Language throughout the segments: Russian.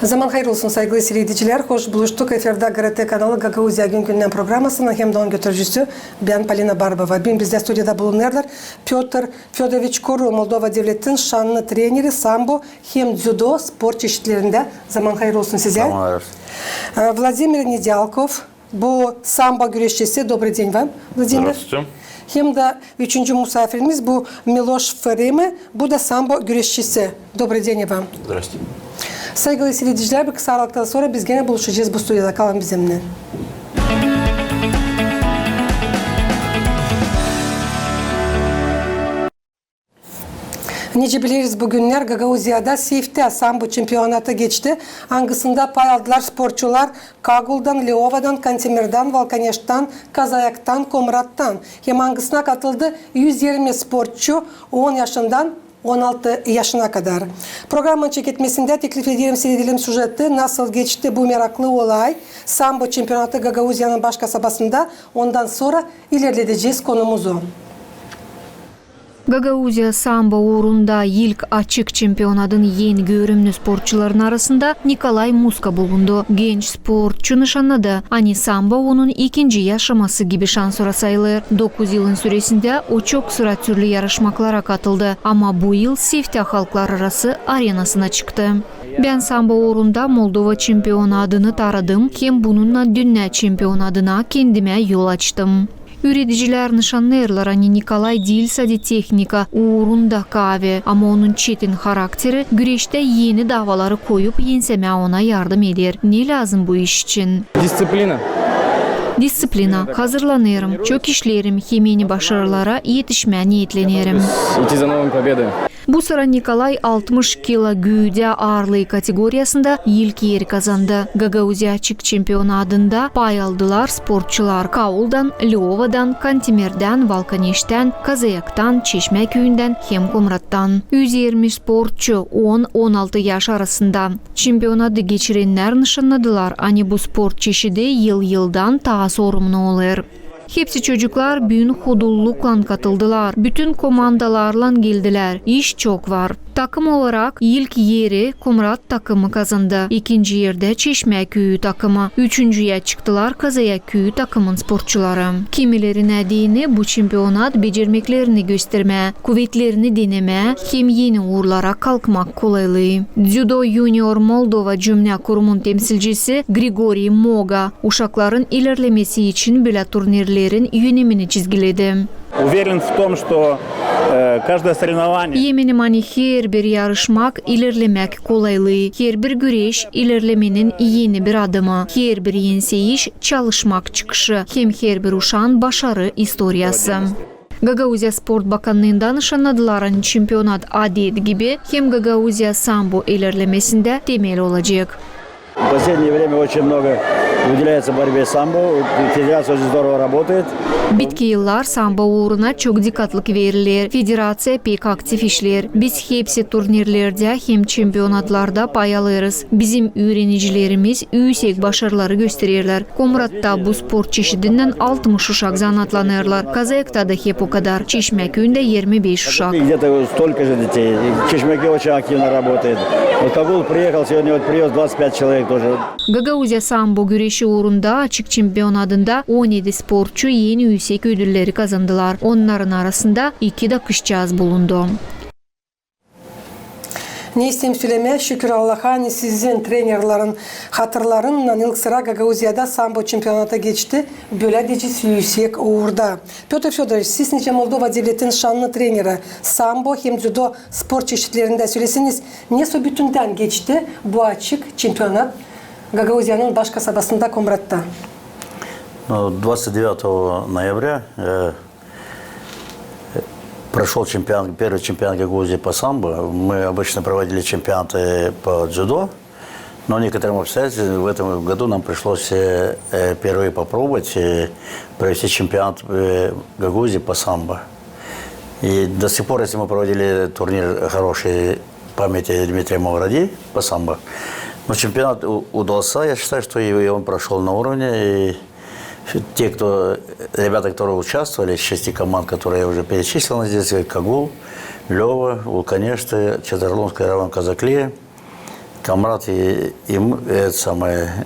Zaman hayırlı olsun saygılı seyirciler. Hoş buluştuk. Efirde GRT kanalı Gagauzya Günden programmasının hem de onun götürücüsü ben Polina Barbova. Bizde stüdyoda bulunurlar. Piotr Fyodorovich Koru, Moldova Devleti'nin şanlı treneri, sambo hem judo spor çeşitlerinde. Zaman hayırlı olsun size. Zaman hayırlı. Vladimir Nedyalkov, bu sambo güreşçisi. Добрый день вам, Vladimir. Здравствуйте. Hem de üçüncü misafirimiz bu Miloš Ferime, bu da sambo güreşçisi. Добрый день вам. Здравствуйте. Saygılı seyirciler, bir kısa aralıktan sonra biz gene buluşacağız bu stüdyoda. Kalın bizimle. Nece biliriz bugünler Gagauzya'da Seyf'te sambo çempiyonatı geçti. Hangisinde pay aldılar sporcular Kagul'dan, Leova'dan, Kantemir'dan, Valkaneş'tan, Kazayak'tan, Komrat'tan. Hem hangisine katıldı 120 sporcu 10 yaşından 16 yaşına kadar. Programın çekilmesinde teklif ederim seyredelim sujeti nasıl geçti bu meraklı olay. Sambo çempiyonatı Gagauzya'nın baş kasabasında ondan sonra ilerleteceğiz konumuzu. Gagauzya sambo uğrunda ilk açık çempionatın yeni görünümlü sporcuların arasında Nikolay Muska bulundu. Genç sporcu nişanladı. Ani sambo onun ikinci yaşaması gibi şansora sayılır. 9 yılın süresinde o çok sıra türlü yarışmalara katıldı. Ama bu yıl Seyf'te halklar arası arenasına çıktı. Ben sambo uğrunda Moldova çempionatını taradım. Hem bununla dünya çempionatına kendime yol açtım. Üreticiler nişanlayırlar hani Nikolay değilse de teknika uğrunda kahve ama onun çetin karakteri güreşte yeni davaları koyup yenseme ona yardım eder. Ne lazım bu iş için? Disiplina. Hazırlanırım. Çok işlerim. Yeni başarılara yetişmeye niyetlenirim. Bu sıra Nikolay 60 kilo güde ağırlığı kategorisinde ilk yeri kazandı. Gagauzya açık çempionatında pay aldılar sporcular Kaul'dan, Leova'dan, Kantemir'den, Valkaneş'ten, Kazayak'tan, Çeşmeköy'ünden hem Komrat'tan. 120 sporcu 10-16 yaş arasında. Çempionatı geçirenler nişanladılar. Hani bu spor çeşidi yıldan daha sorumlu olur. Hepsi çocuklar büyün hudullukla katıldılar. Bütün komandalarla geldiler. İş çok var. Takım olarak ilk yeri Komrat takımı kazandı. İkinci yerde Çeşmeköy'ü takımı. Üçüncüye çıktılar Kazayakköy takımın sporcuları. Kimileri nedeni bu çempionat becermeklerini gösterme, kuvvetlerini deneme, hem yeni uğurlara kalkmak kolaylığı. Judo Junior Moldova Cümle Kurumun temsilcisi Grigoriy Moga, uşakların ilerlemesi için böyle turnirlerin yönemini çizgiledi. Уверен в том, что каждое соревнование. Yeminim hani her bir yarışmak ilerlemek kolaylığı, her bir güreş ilerlemenin yeni bir adımı, her bir yenseyiş çalışmak çıkışı, hem her bir uşağın başarı istoriyası. Gagauzya Sport Bakanlığı'ndan nişanladıların çempionat adet gibi hem Gagauzya sambo ilerlemesinde temel olacak. В последнее время очень много уделяется борьбе самбо. Федерация очень здорово работает. Bitki yıllar sambo uğruna çok dikkatlik verilir. Federatsiya pek aktif işler. Biz hepsi turnirlerde hem çempionatlarda pay alırız. Bizim öğrenicilerimiz yüksek başarıları gösterirler. Komrat'ta bu spor çeşidinden 60 uşak zanatlanırlar. Kazayak'ta da hep o kadar. Çeşmeköy'ünde 25 uşak. Где-то столько же детей. Чешмеке очень активно работает. Вот Кагул приехал, сегодня вот привез 25 человек тоже. Gagauzya sambo güreşi uğrunda açık çempionatında 17 sporcu yeni yüksek ödülleri kazandılar. Onların arasında 2 de kızcağız bulundu. Ne isteyeyim söyleme, şükür Allah'a hani sizin trenerlerin hatırlarınla ilk sıra Gagauzya'da sambo çempionata geçti. Böyle decisi yüksek uğurda. Piotr Fyodorovich, siz nice Moldova Devleti'nin şanlı treneri sambo hem judo spor çeşitlerinde söylesiniz. Nasıl bütünden geçti bu açık çempionat Gagauzya'nın baş kasabasında Komrat'ta? 29 ноября прошел первый чемпионат Гагаузии по самбо. Мы обычно проводили чемпионаты по дзюдо, но некоторым обстоятельствам в этом году нам пришлось впервые попробовать провести чемпионат Гагаузии по самбо. И до сих пор, если мы проводили турнир хорошей памяти Дмитрия Мавроди по самбо, но чемпионат удался, я считаю, что и он прошел на уровне. И те, ребята, которые участвовали из 6 команд, которые я уже перечислил здесь, Кагул, Лева, Вулканешты, Четверлунская, Раван, Казаклея, Камрад и это самое,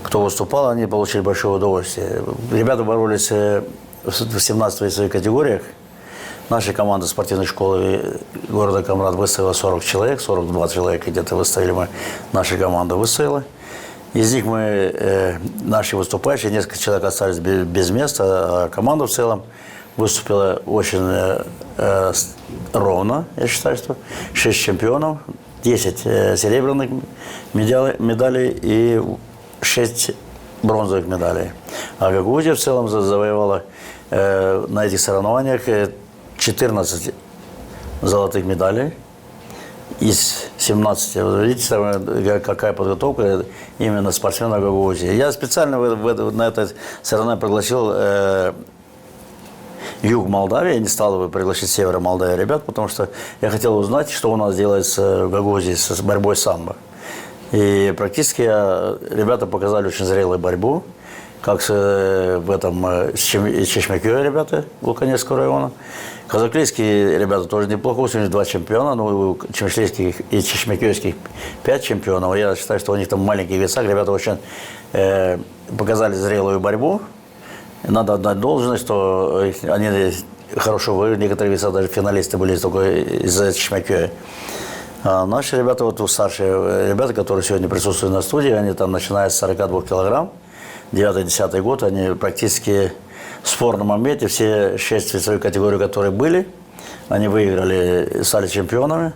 кто выступал, они получили большое удовольствие. Ребята боролись в 17 весовых категориях. Наша команда спортивной школы города Камрад выставила 40 человек, 42 человека где-то выставили мы, наша команда выставила. Из них наши выступающие, несколько человек остались без места, а команда в целом выступила очень ровно, я считаю, что 6 чемпионов, 10 серебряных медалей и 6 бронзовых медалей. А Гагаузия в целом завоевала на этих соревнованиях 14 золотых медалей из 17. Вы видите, какая подготовка именно спортсмена Гагаузии. Я специально на это соревнование пригласил юг Молдавии. Я не стал приглашать севера Молдавии ребят, потому что я хотел узнать, что у нас делается в Гагаузии с борьбой самбо. И практически ребята показали очень зрелую борьбу, как с Чешмякёй ребята Луканевского района. Казаклийские ребята тоже неплохо, у них 2 чемпиона, но у чешмяклийских и чешмякёйских 5 чемпионов. Я считаю, что у них там в маленьких весах ребята очень показали зрелую борьбу. Надо отдать должность, что они хорошо выиграли, некоторые веса даже финалисты были только из-за Чешмякёя. А наши ребята, вот старшие ребята, которые сегодня присутствуют на студии, они там начиная с 42 килограмм, 9-10 год, они практически в спорном моменте, все 6 весовых категорий, которые были, они выиграли, стали чемпионами.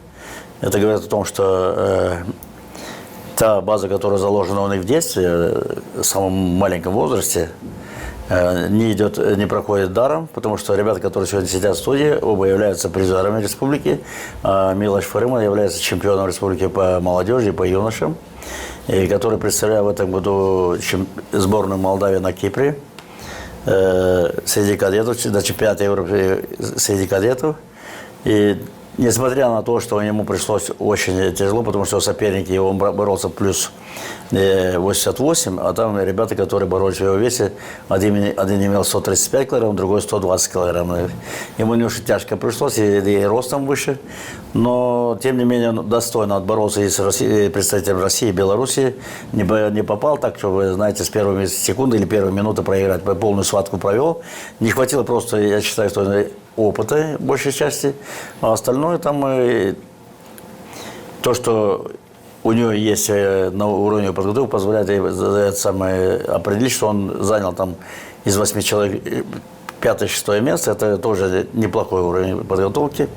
Это говорит о том, что та база, которая заложена у них в детстве, в самом маленьком возрасте, не проходит даром, потому что ребята, которые сегодня сидят в студии, оба являются призерами республики. Милош Фарыма является чемпионом республики по молодежи и по юношам, и который представляет в этом году сборную Молдавии на Кипре среди кадетов, до чемпионата Европы среди кадетов. И несмотря на то, что ему пришлось очень тяжело, потому что соперники, он боролся плюс 88, а там ребята, которые боролись в его весе, один имел 135 килограмм, другой 120 килограмм. Ему немножко тяжко пришлось, и ростом выше, но тем не менее он достойно отборолся и с представителем России и Белоруссии. Не попал так, что вы знаете, с первой секунды или первой минуты проиграть, полную схватку провел. Не хватило просто, я считаю, что опыта в большей части, а остальное там то, что у него есть на уровне подготовки, позволяет определить, что он занял там из 8 человек 5-6 место. Это тоже неплохой уровень подготовки.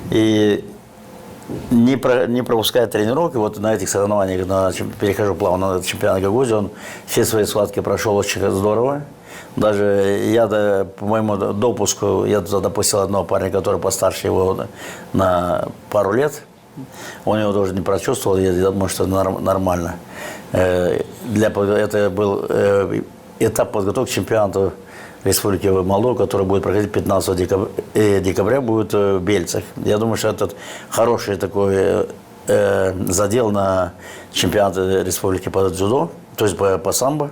И не пропуская тренировки, вот на этих соревнованиях, перехожу плавно на чемпионат Гагаузии, он все свои схватки прошел очень здорово. Даже я, по моему допуску, я туда допустил одного парня, который постарше его на пару лет. Он его тоже не прочувствовал, я думаю, что нормально. Это был этап подготовки к чемпионату Республики Молдова, который будет проходить 15 декабря, будет в Бельцах. Я думаю, что это хороший такой задел на чемпионат Республики по дзюдо, то есть по самбо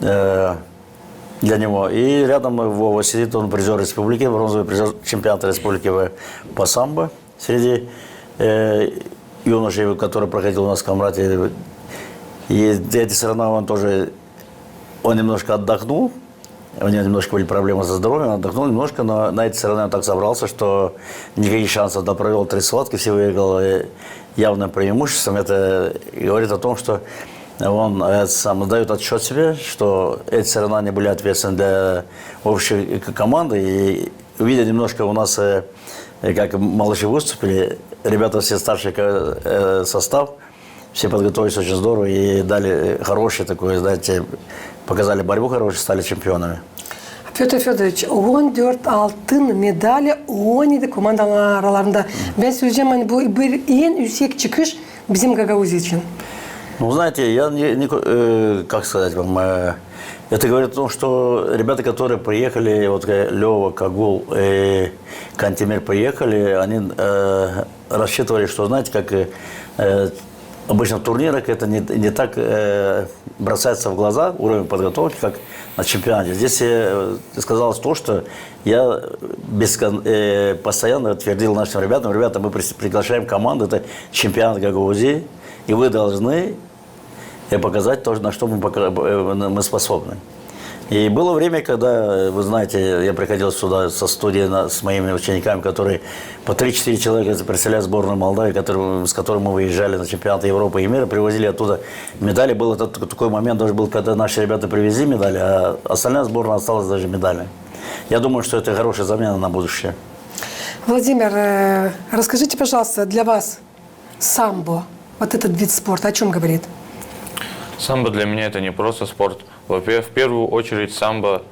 для него. И рядом Вова сидит, он призер республики, бронзовый призер чемпионата республики по самбо среди юношей, который проходил у нас в Камраде. И эти соревнования он немножко отдохнул, у него немножко были проблемы со здоровьем, он отдохнул немножко, но на эти соревнования он так собрался, что никаких шансов, провел 3 схватки, все выиграл явным преимуществом. Это говорит о том, что он сам дает отчет себе, что эти соревнования были ответственны для общей команды. И видя немножко у нас, как малыши выступили, ребята все старший состав, все подготовились очень здорово и дали хороший такой, знаете, показали борьбу хорошую, стали чемпионами. Петр Федорович, 14 алтын медалі 17 командалар араларында. Ben söyleyeceğim, bu bir en yüksek çıkış bizim Гагаузия için. Ну, знаете, я как сказать вам, это говорит о том, что ребята, которые приехали, вот Лева, Кагул и Кантемир приехали, они рассчитывали, что, знаете, как обычно в турнирах это не так бросается в глаза уровень подготовки, как на чемпионате. Здесь сказалось то, что я постоянно твердил нашим ребятам: ребята, мы приглашаем команду, это чемпионат Гагаузии, и вы должны показать то, на что мы способны. И было время, когда, вы знаете, я приходил сюда со студии с моими учениками, которые по 3-4 человека представляют сборную Молдавии, с которой мы выезжали на чемпионаты Европы и мира, привозили оттуда медали. Был такой момент даже был, когда наши ребята привезли медали, а остальная сборная осталась даже медали. Я думаю, что это хорошая замена на будущее. Владимир, расскажите, пожалуйста, для вас самбо, вот этот вид спорта, о чем говорит? Самбо для меня это не просто спорт. Во-первых, в первую очередь самбо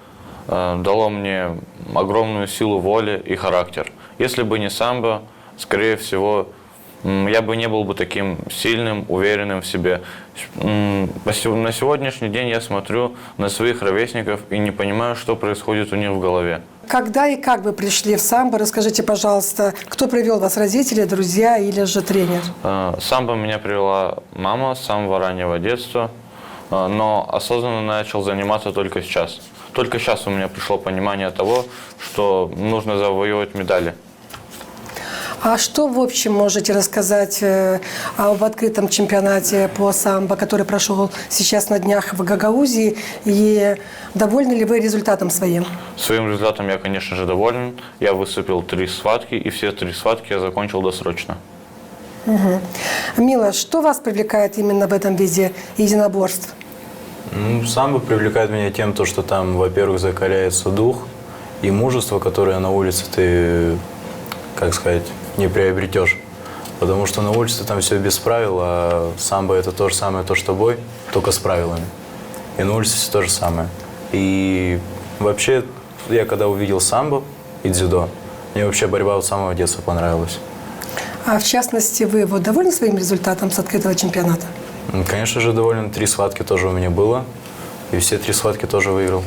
дало мне огромную силу воли и характер. Если бы не самбо, скорее всего, я бы не был бы таким сильным, уверенным в себе. На сегодняшний день я смотрю на своих ровесников и не понимаю, что происходит у них в голове. Когда и как вы пришли в самбо? Расскажите, пожалуйста, кто привел вас, родители, друзья или же тренер? Самбо меня привела мама с самого раннего детства, но осознанно начал заниматься только сейчас. Только сейчас у меня пришло понимание того, что нужно завоевывать медали. А что в общем можете рассказать об открытом чемпионате по самбо, который прошел сейчас на днях в Гагаузии, и довольны ли вы результатом своим? Своим результатом я, конечно же, доволен. Я выступил 3 схватки, и все 3 схватки я закончил досрочно. Угу. Мила, что вас привлекает именно в этом виде единоборств? Самбо привлекает меня тем, что там, во-первых, закаляется дух и мужество, которое на улице ты, как сказать, не приобретешь. Потому что на улице там все без правил, а самбо это то же самое, то что бой, только с правилами. И на улице все то же самое. И вообще, я когда увидел самбо и дзюдо, мне вообще борьба с самого детства понравилась. А в частности, вы вот довольны своим результатом с открытого чемпионата? Конечно же, доволен. 3 схватки тоже у меня было. И все 3 схватки тоже выиграл.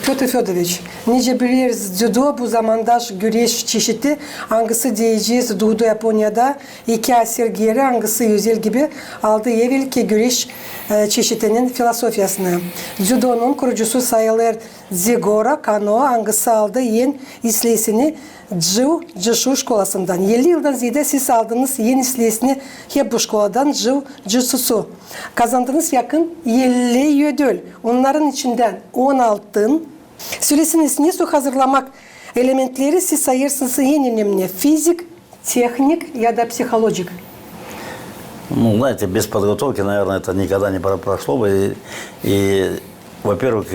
Петр Федорович, nice biliriz дзюдо bu zamandaş güreş çeşidi hangisi diyeceğiz Doğu Japonya'da 2 asır geri hangisi yüzel gibi aldı evvelki güreş çeşidinin filosofyasını. Дзюдо'nun kurucusu sayılır Zigora Kano hangisi aldı yen islesini Jiu-Jitsu şkolasından. 50 yıldan ziyade siz aldınız yeni islesini hep bu şkoladan Jiu-Jitsu. Kazandınız yakın 50 ödül. Onların içinden 10 altın. Söylesiniz ne su hazırlamak elementleri siz sayırsınız en önemli? Fizik, техник ya da психологик? Ну, знаете, без подготовки, наверное, это никогда не прошло бы. И во-первых,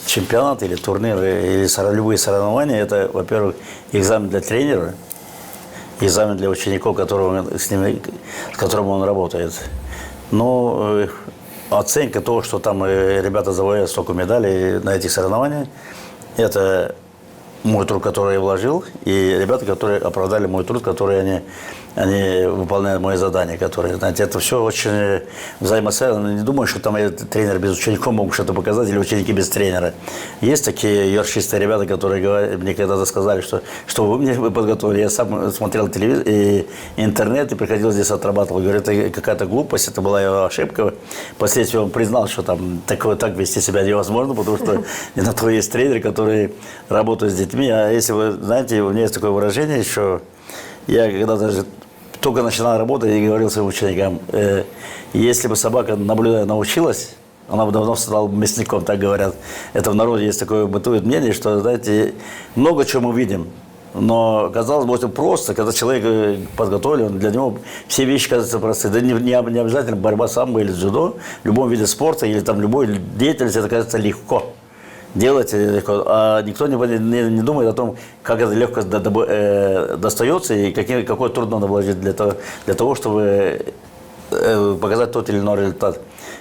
чемпионат или турниры, или любые соревнования, это, во-первых, экзамен для тренера, экзамен для учеников, с которым он работает. Но оценка того, что там ребята завоевали столько медалей на этих соревнованиях, это мой труд, который я вложил, и ребята, которые оправдали мой труд, которые они выполняют мои задания, которые, знаете, это все очень взаимосвязано. Не думаю, что там тренер без учеников могут что-то показать, или ученики без тренера. Есть такие яршистые ребята, которые мне когда-то сказали, что вы мне подготовили. Я сам смотрел телевизор и интернет, и приходил здесь отрабатывал. Говорю, это какая-то глупость, это была его ошибка. Впоследствии он признал, что там так вести себя невозможно, потому что не на то есть тренеры, которые работают с детьми. А если вы знаете, у меня есть такое выражение еще, я когда даже только начинал работать и говорил своим ученикам, если бы собака, наблюдая, научилась, она бы давно стала мясником, так говорят. Это в народе есть такое бытует мнение, что, знаете, много чего мы видим. Но, казалось бы, это просто, когда человек подготовлен, для него все вещи кажутся простые. Да не обязательно борьба самбо или дзюдо, в любом виде спорта или там любой деятельности, это кажется легко. Делать легко, а никто не думает о том, как это легко достается и какой труд надо вложить для того, чтобы показать тот или иной результат.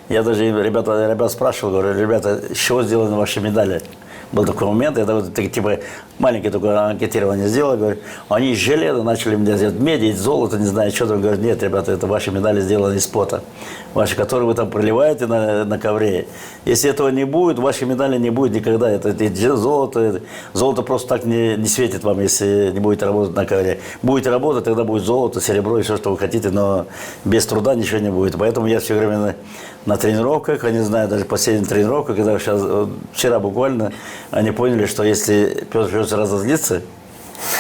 Я даже ребят спрашивал, говорю, ребята, с чего сделаны ваши медали? был такой момент, я вот, типа маленькое такое анкетирование сделал, говорю, они из железа начали мне делать меди, из золота, не знаю, что там. Говорят, нет, ребята, это ваши медали сделаны из пота, ваши, которые вы там проливаете на ковре. Если этого не будет, ваши медали не будет никогда. Это золото, золото просто так не светит вам, если не будете работать на ковре. Будете работать, тогда будет золото, серебро и все, что вы хотите, но без труда ничего не будет. Поэтому я все время на тренировках, они знают, даже последняя тренировка, когда вчера буквально, они поняли, что если Петр Федорович разозлится,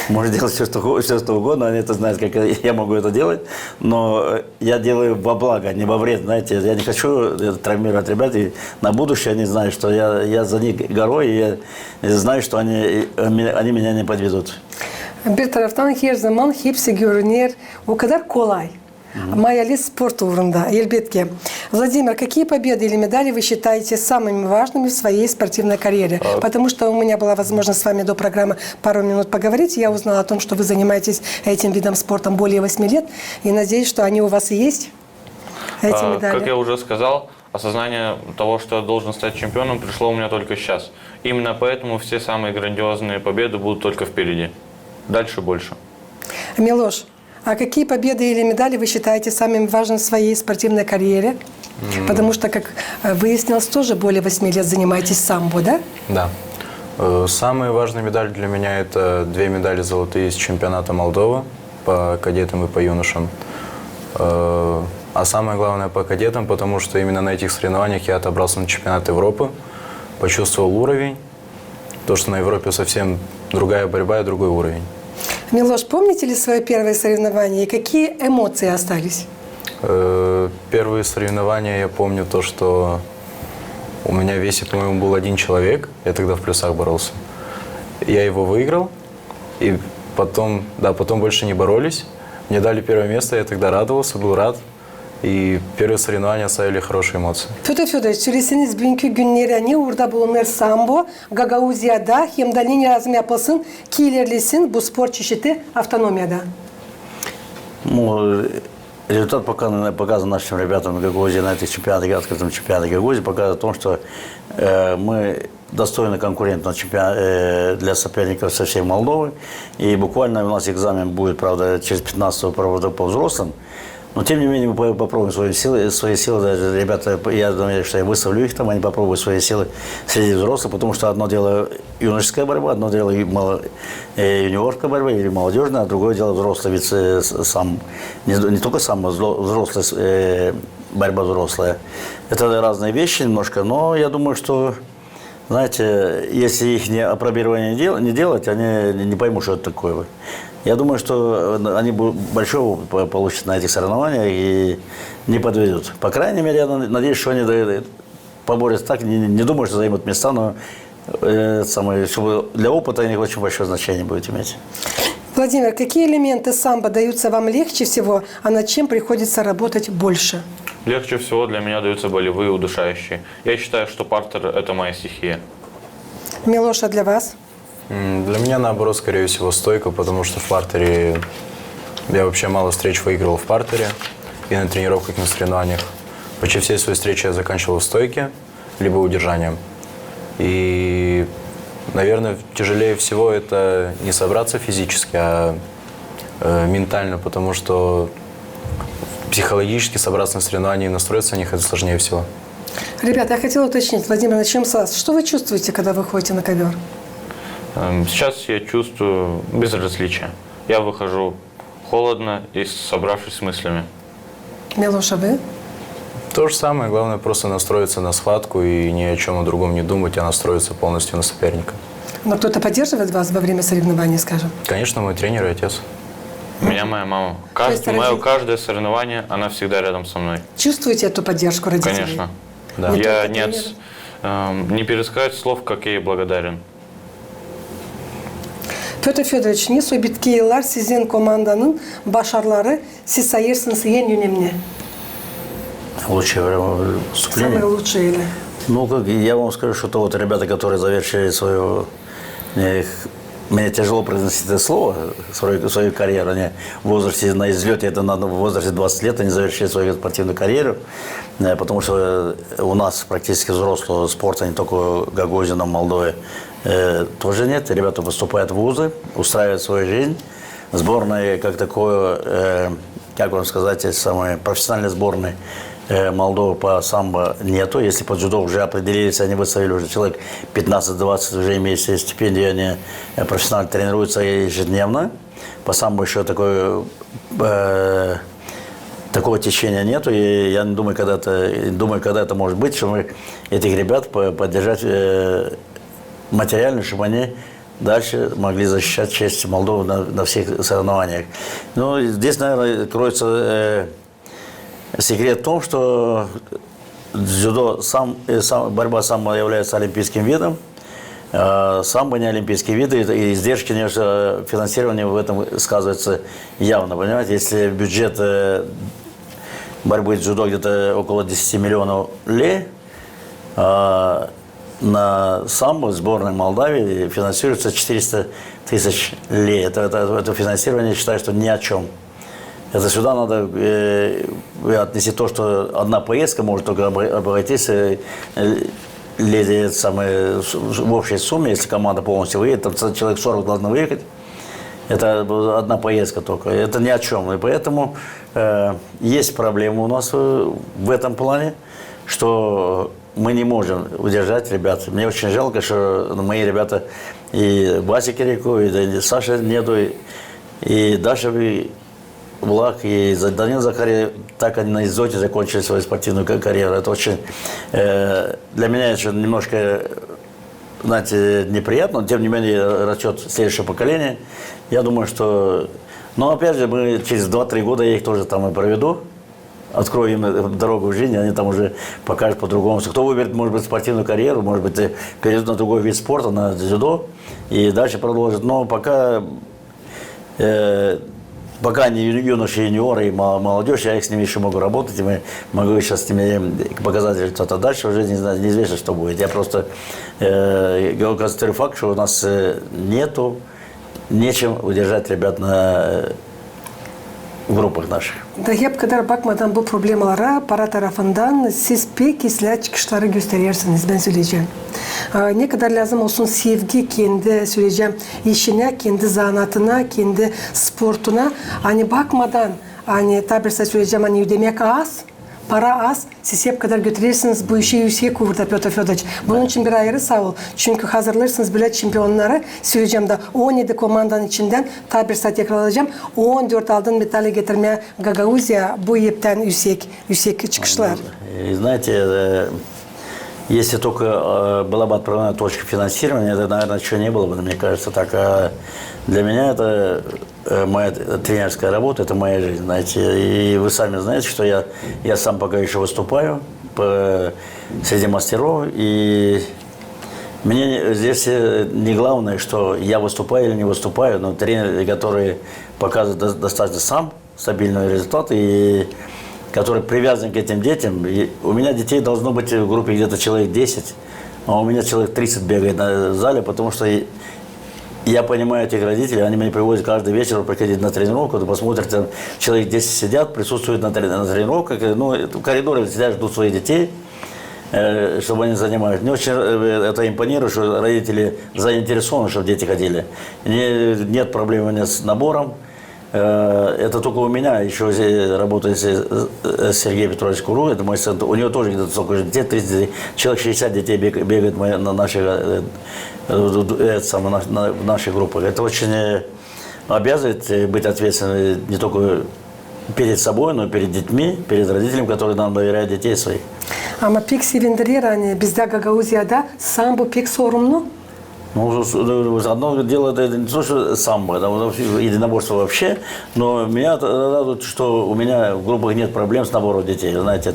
может делать все, что угодно, они это знают, как я могу это делать, но я делаю во благо, не во вред, знаете, я не хочу травмировать ребят, и на будущее они знают, что я за них горой, и я знаю, что они меня не подведут. Bir taraftan her zaman hepsi görünür. O kadar kolay. Маялист спорт уровня, Елбетке. Владимир, какие победы или медали вы считаете самыми важными в своей спортивной карьере? Потому что у меня была возможность с вами до программы пару минут поговорить. Я узнала о том, что вы занимаетесь этим видом спорта более 8 лет. И надеюсь, что они у вас и есть, эти медали. Как я уже сказал, осознание того, что я должен стать чемпионом, пришло у меня только сейчас. Именно поэтому все самые грандиозные победы будут только впереди. Дальше больше. Милош, а какие победы или медали вы считаете самыми важными в своей спортивной карьере? Потому что, как выяснилось, тоже более 8 лет занимаетесь самбо, да? Да. Самые важные медали для меня – это 2 медали золотые из чемпионата Молдовы по кадетам и по юношам. А самое главное по кадетам, потому что именно на этих соревнованиях я отобрался на чемпионат Европы, почувствовал уровень, то, что на Европе совсем другая борьба и другой уровень. Милош, помните ли свое первое соревнование и какие эмоции остались? Первые соревнования я помню то, что у меня в весе, по-моему, был 1 человек, я тогда в плюсах боролся. Я его выиграл, и потом больше не боролись. Мне дали первое место, я тогда радовался, был рад. И первые соревнования оставили хорошие эмоции. Pötö Fyodorovich, söyleseniz bugünkü günlere ne uğurda bulunur sambo, Gagauziyada hem de ne lazım yapılsın ki ilerlesin bu spor çeşidi автономияда? Ну, результат показан нашим ребятам в Гагаузии на этих чемпионатах, открытом чемпионате Гагаузии, показывает о том, что мы достойный конкурент для соперников со всей Молдовы. И буквально у нас экзамен будет, правда, через 15-го по взрослым. Но, тем не менее, мы попробуем свои силы. Даже ребята, я думаю, что я выставлю их там, они попробуют свои силы среди взрослых, потому что одно дело юношеская борьба, одно дело юниорская борьба или молодежная, а другое дело взрослый вид сам. Не только сам, а взрослая борьба взрослая. Это разные вещи немножко, но я думаю, что, знаете, если их опробирование не делать, они не поймут, что это такое. Я думаю, что они большой опыт получат на этих соревнованиях и не подведут. По крайней мере, я надеюсь, что они поборются так. Не думаю, что займут места, но чтобы для опыта у них очень большое значение будет иметь. Владимир, какие элементы самбо даются вам легче всего, а над чем приходится работать больше? Легче всего для меня даются болевые, удушающие. Я считаю, что партер – это моя стихия. Милоша, для вас? Для меня, наоборот, скорее всего, стойка, потому что в партере я вообще мало встреч выигрывал в партере и на тренировках, и на соревнованиях. Почти все свои встречи я заканчивал в стойке, либо удержанием. И, наверное, тяжелее всего это не собраться физически, а ментально, потому что психологически собраться на соревнования и настроиться на них – это сложнее всего. Ребята, я хотела уточнить, Владимир, начнем с вас. Что вы чувствуете, когда вы ходите на ковер? Сейчас я чувствую безразличие. Я выхожу холодно и собравшись с мыслями. Милоша, вы? То же самое, главное просто настроиться на схватку и ни о чем о другом не думать, а настроиться полностью на соперника. Но кто-то поддерживает вас во время соревнований, скажем? Конечно, мой тренер и отец. Меня моя мама. Каждое соревнование, она всегда рядом со мной. Чувствуете эту поддержку родителей? Конечно. Да. Я не пересказать слов, как я ей благодарен. Pötö Fyodorovich, ne bitki yıllar sizin komandanın başarıları siz sayırsınız en önemli? Лучшее выступление? Самые лучшие или? Ну, как я вам скажу, что то вот ребята, которые завершили свою... Мне тяжело произносить это слово, свою карьеру. Они в возрасте, на излете, это надо в возрасте 20 лет, они завершили свою спортивную карьеру, потому что у нас практически взрослого спорта, не только в Гагаузии, но в Молдове, тоже нет. Ребята поступают в вузы, устраивают свою жизнь. Сборной, как такое, как вам сказать, самой профессиональной сборной Молдовы по самбо нету. Если по дзюдо уже определились, они выставили уже человек 15-20, уже имеют себе стипендию, они профессионально тренируются ежедневно. По самбо еще такого течения нету. И я не думаю, когда это может быть, что мы этих ребят поддержать материально, чтобы они дальше могли защищать честь Молдовы на всех соревнованиях. Но здесь, наверное, кроется секрет в том, что дзюдо, борьба самбо является олимпийским видом, самбо не олимпийский вид, и издержки финансирования в этом сказываются явно. Понимаете, если бюджет борьбы с дзюдо где-то около 10 миллионов лей, на самбо сборной Молдавии финансируется 400 тысяч лей. Это финансирование, я считаю, что ни о чем. Это сюда надо отнести то, что одна поездка может только обойтись в общей сумме, если команда полностью выедет, там человек 40 должны выехать. Это одна поездка только. Это ни о чем. И поэтому есть проблема у нас в этом плане, что мы не можем удержать ребят. Мне очень жалко, что мои ребята и Вася Кирико, и Саша Неду, и Даша Влах, и Данил Захария, так они на изоте закончили свою спортивную карьеру. Это очень, для меня это немножко, знаете, неприятно, но тем не менее расчет следующего поколения. Я думаю, что, но опять же, мы через 2-3 года я их тоже там и проведу. Открою им дорогу в жизнь, они там уже покажут по-другому. Кто выберет, может быть, спортивную карьеру, может быть, перейдет на другой вид спорта, на дзюдо, и дальше продолжит. Но пока они юноши, юниоры и молодежь, я их с ними еще могу работать, и мы могу сейчас с ними показать результат. А дальше уже неизвестно, что будет. Я просто констатирую факт, что у нас нечем удержать ребят в группах наших. Дагеп kadar bakmadan bu problemlara para tarafından siz pek izler çıkışları gösterirsiniz, ben söyleyeceğim. Ne kadar lazım olsun sevgi kendi söyleyeceğim işine, kendi zanaatına, kendi sportuna. Hani bakmadan, hani tabirse söyleyeceğim, hani ödemek az, para az, siz hep kadar götürürsünüz bu işi yüksek uğurda Piotr Fyodoroviç. Bunun için bir ayrı sağ ol. Çünkü hazırlarsınız böyle şampiyonları. Söyleyeceğim de 17 komandanın içinden tabirse tekrarlayacağım. 14 altın medali getirmeye Гагаузия bu hepten yüksek çıkışlar. Знаете, если только была бы отправная точка финансирования, это, наверное, еще не было бы, мне кажется, так. Для меня это моя тренерская работа, это моя жизнь, знаете. И вы сами знаете, что я сам пока еще выступаю среди мастеров, и мне здесь не главное, что я выступаю или не выступаю, но тренеры, которые показывают достаточно сам стабильный результат, и который привязан к этим детям. И у меня детей должно быть в группе где-то человек 10, а у меня человек 30 бегает на зале, потому что я понимаю этих родителей, они меня привозят каждый вечер приходить на тренировку, посмотрят, там человек 10 сидят, присутствуют на тренировках, в коридоре сидят, ждут своих детей, чтобы они занимались. Мне очень это импонирует, что родители заинтересованы, чтобы дети ходили. Нет проблем у меня с набором. Это только у меня, еще работает Сергей Петрович Куру, это мой сын, у него тоже где-то столько же детей, 30 детей, человек 60 детей бегает на наших группах. Это очень обязывает быть ответственным не только перед собой, но и перед детьми, перед родителями, которые нам доверяют детей своих. Ama pek sevindirir, hani bizde Gagauzya'da sambo pek sorumlu. Ну, одно дело, это не то, что самбо, это единоборство вообще, но меня радует, что у меня в группах нет проблем с набором детей. Знаете,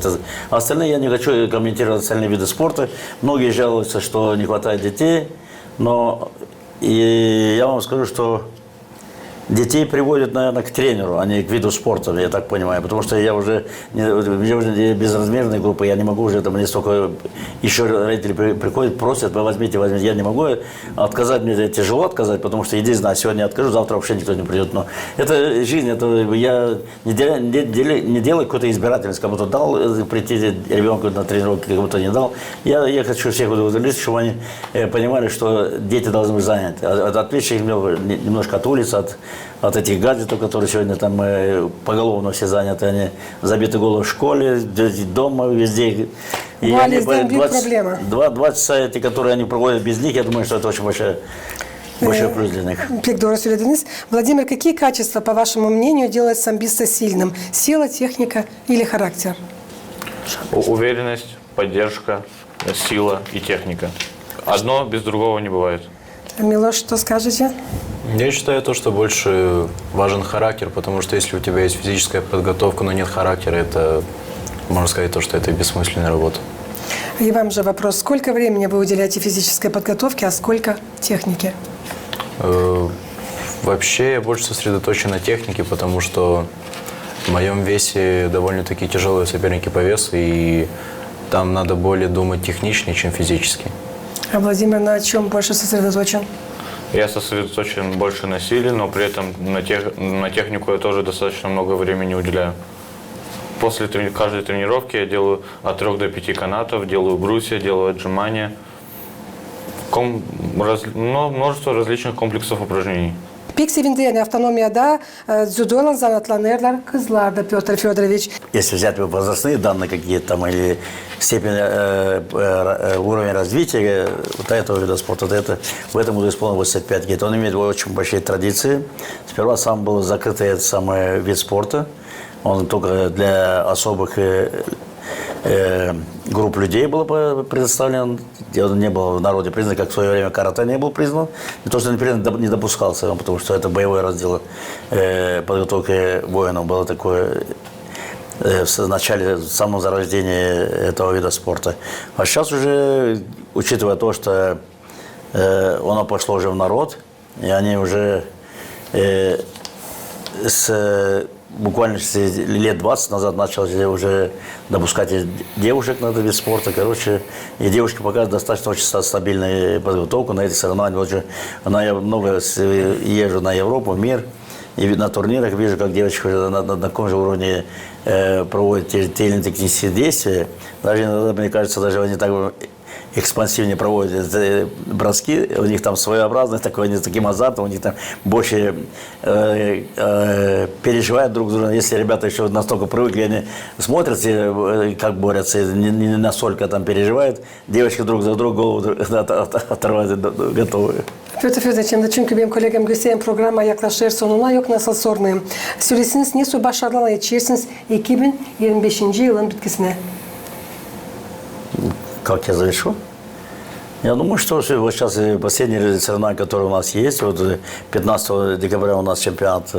остальные, я не хочу комментировать остальные виды спорта. Многие жалуются, что не хватает детей, но и я вам скажу, что Детей приводят, наверное, к тренеру, а не к виду спорта, я так понимаю. Потому что я уже безразмерная группа, я не могу уже, там, мне столько еще родители приходят, просят, возьмите. Я не могу отказать, мне тяжело отказать, потому что единственное, сегодня я откажу, завтра вообще никто не придет. Но это жизнь, это я не делаю какой-то избирательность, кому-то дал прийти ребенку на тренировку, кому-то не дал. Я хочу всех удовлетворить, чтобы они понимали, что дети должны быть заняты. Отвлечь их немножко от улиц, от этих гаджетов, которые сегодня там поголовно все заняты, они забиты голову в школе, дома, везде. И они, 20 часа эти, которые они проводят без них, я думаю, что это очень большой плюс для них. Пек doğru söylediniz. Владимир, какие качества, по вашему мнению, делают самбиста сильным? Сила, техника или характер? Уверенность, поддержка, сила и техника. Одно без другого не бывает. Милош, что скажете? Я считаю то, что больше важен характер, потому что если у тебя есть физическая подготовка, но нет характера, это, можно сказать, то, что это бессмысленная работа. И вам же вопрос. Сколько времени вы уделяете физической подготовке, а сколько технике? Вообще я больше сосредоточен на технике, потому что в моем весе довольно-таки тяжелые соперники по весу, и там надо более думать техничнее, чем физически. А Владимир на чем больше сосредоточен? Я сосредоточен больше на силе, но при этом на технику я тоже достаточно много времени уделяю. После каждой тренировки я делаю от 3 до 5 канатов, делаю брусья, делаю отжимания. Множество различных комплексов упражнений. Pek sevindiğini автономияда дзюдойлан zanatlanırlar kızlar da Петр Федорович. Если взять возрастные данные какие-то там или степень уровень развития вот этого вида спорта, в этом году исполнилось 85 лет. Он имеет очень большие традиции. Сперва сам был закрытый этот самый вид спорта. Он только для особых групп людей был предоставлен. Он не был в народе признан, как в свое время карате не был признан. Не то, что не допускался, потому что это боевой раздел подготовки воинов было такое в начале, в самом зарождении этого вида спорта. А сейчас уже, учитывая то, что оно пошло уже в народ, и они уже буквально лет 20 назад начали уже допускать девушек на этот вид спорта. Короче, и девушки показывают достаточно очень стабильную подготовку на этих соревнованиях. Я много езжу на Европу, в мир, и на турнирах вижу, как девочки на таком же уровне проводят те или иные технические действия. Даже иногда, мне кажется, даже они так экспансивнее проводят броски, у них там своеобразный такой, они с таким азартом, у них там больше переживают друг друга. Если ребята еще настолько привыкли, они смотрят, как борются, не настолько там переживают, девочки друг за друга голову оторвать готовы. Pötr Fedoric'im, çünkü benim kolegem Gülsey'in programa yaklaşır sonuna yok nasıl sormayayım. Söylesiniz ne su başarılarla yetişirsiniz 2025 yılın bitkisine? Как я завершу? Я думаю, что вот сейчас последние соревнования, которые у нас есть, вот 15 декабря у нас чемпионат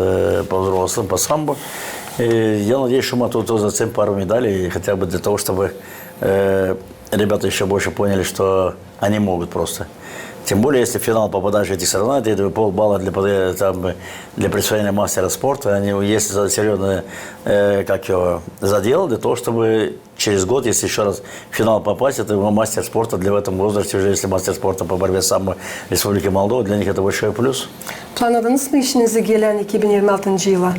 по взрослым, по самбо. И я надеюсь, что мы тут зацепим пару медалей, хотя бы для того, чтобы ребята еще больше поняли, что они могут просто. Тем более, если в финал попадаешь в эти соревнования, это полбалла для присвоения мастера спорта. Они есть серьезный задел для того, чтобы через год, если еще раз в финал попасть, это мастер спорта для в этом возрасте, уже если мастер спорта по борьбе с самбо Республики Молдова, для них это большой плюс. Planladınız mı işinize gelen 2026 yıla?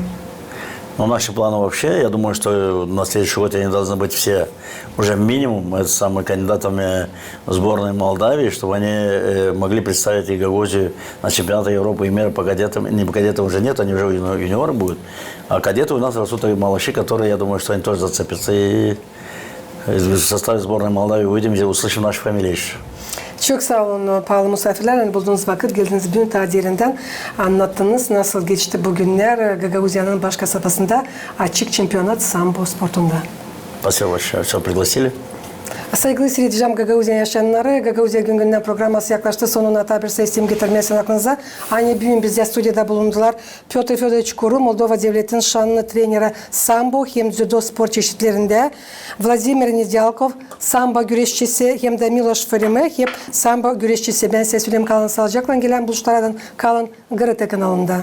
Но наши планы вообще, я думаю, что на следующий год они должны быть все уже минимум кандидатами в сборной Молдавии, чтобы они могли представить и Гагаузию на чемпионаты Европы и мира по кадетам. Не по кадетам уже нет, они уже юниоры будут. А кадеты у нас растут и малыши, которые, я думаю, что они тоже зацепятся. И в составе сборной Молдавии увидим и услышим наши фамилии еще. Çok sağ olun pahalı misafirler. Bulduğunuz vakit geldiniz bugün tadirinden anlattınız. Nasıl geçti bugünler Gagauzya'nın baş kasabasında açık çempionat sambo sportunda. Спасибо большое, что пригласили. Saygılı seyircim, Gagauzya yaşayanları, Gagauzya Güngünden programması yaklaştı. Sonuna tabirse isim getirmesin aklınıza. Aynı bugün bizde stüdyoda bulundular. Pötr Fedorovic Kuru, Moldova Devleti'nin şanlı treneri sambo hem дзюдо spor çeşitlerinde. Vladimir Nedyalkov, sambo güreşçisi hem de Miloš Farime, hep sambo güreşçisi. Ben size söyleyeyim, kalın sağlıcakla, gelen buluşlardan kalın GRT kanalında.